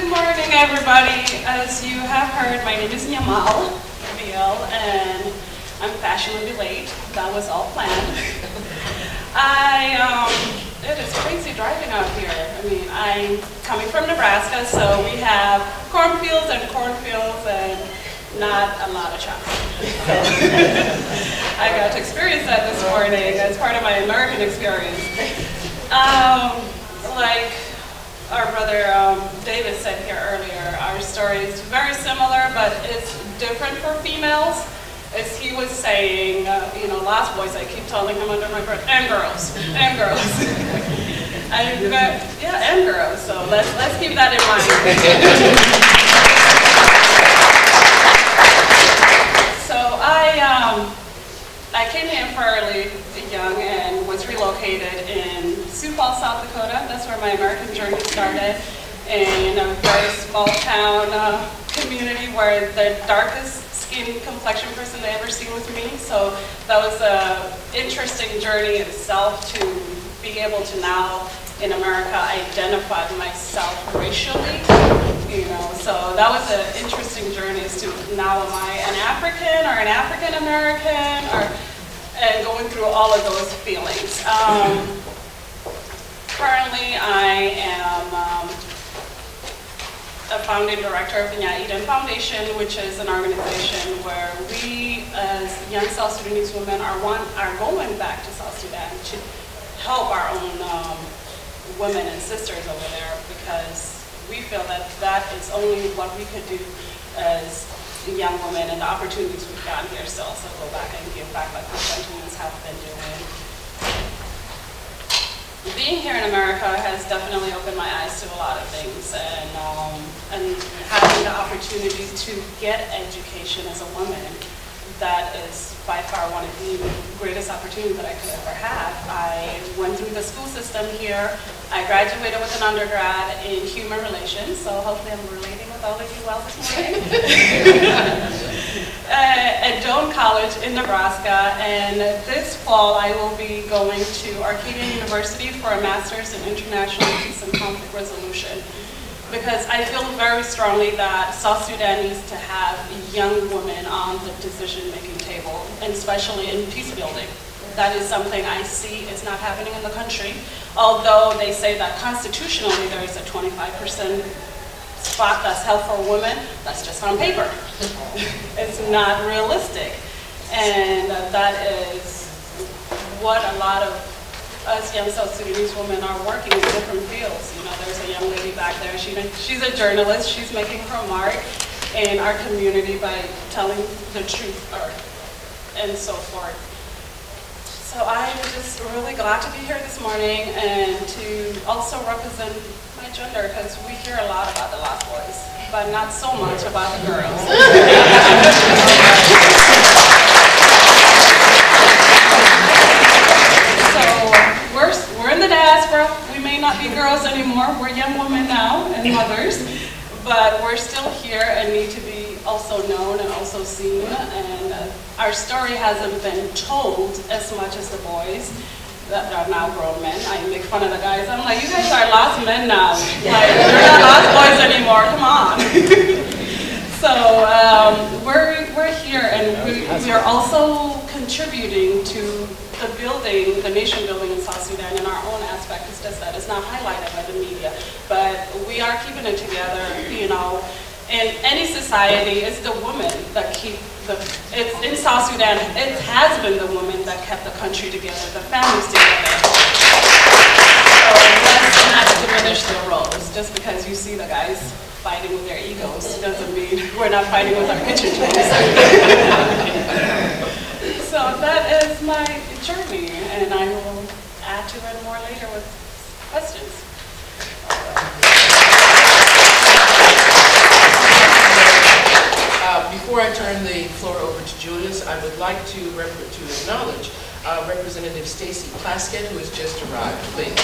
Good morning, everybody. As you have heard, my name is Yamal Biel, and I'm fashionably late. That was all planned. It is crazy driving out here. I mean, I'm coming from Nebraska, so we have cornfields and not a lot of chocolate. So I got to experience that this morning as part of my American experience. Like our brother David said here earlier, our story is very similar, but it's different for females. As he was saying, you know, lost boys, I keep telling him under my breath, and girls, and girls. Yeah, and girls, so let's keep that in mind. So I came here fairly young and was relocated in Sioux Falls, South Dakota. That's where my American journey started, in a very small town community where the darkest skin complexion person they ever seen was me. So that was an interesting journey itself to be able to now in America identify myself racially. You know, so that was an interesting journey as to now am I an African or an African American and going through all of those feelings. Currently, I am a founding director of the Nya Eden Foundation, which is an organization where we, as young South Sudanese women, are going back to South Sudan to help our own women and sisters over there, because we feel that that is only what we could do as young women, and the opportunities we've gotten here to also go back and give back like my countrymen have been doing. Being here in America has definitely opened my eyes to a lot of things, and having the opportunity to get education as a woman, that is by far one of the greatest opportunities that I could ever have. I went through the school system here. I graduated with an undergrad in human relations, so hopefully I'm relating with all of you well this morning. At Doane College in Nebraska, and this fall I will be going to Arcadia University for a master's in international peace and conflict resolution, because I feel very strongly that South Sudan needs to have young women on the decision-making table, and especially in peace building. That is something I see is not happening in the country, although they say that constitutionally there is a 25% spot that's held for women. That's just on paper. It's not realistic. And that is what a lot of us young South Sudanese women are working in different fields. You know, there's a young lady back there. She's a journalist. She's making her mark in our community by telling the truth and so forth. So I'm just really glad to be here this morning and to also represent my gender, because we hear a lot about the lost boys, but not so much about the girls. So we're in the diaspora. We may not be girls anymore. We're young women now and mothers, but we're still here and need to be also known and also seen. And our story hasn't been told as much as the boys that are now grown men. I make fun of the guys. I'm like, you guys are lost men now. Like, you're not lost boys anymore. Come on. So we're here, and we are also contributing to the building, the nation building in South Sudan in our own aspect. It's just that it's not highlighted by the media, but we are keeping it together. You know, in any society, it's the women that keep it's in South Sudan, it has been the women that kept the country together, the families together. So let's not diminish their roles. Just because you see the guys fighting with their egos doesn't mean we're not fighting with our kitchen tools. So that is my journey, and I will add to it more later with questions. Before I turn the floor over to Julius, I would like to acknowledge Representative Stacy Plaskett, who has just arrived. Please.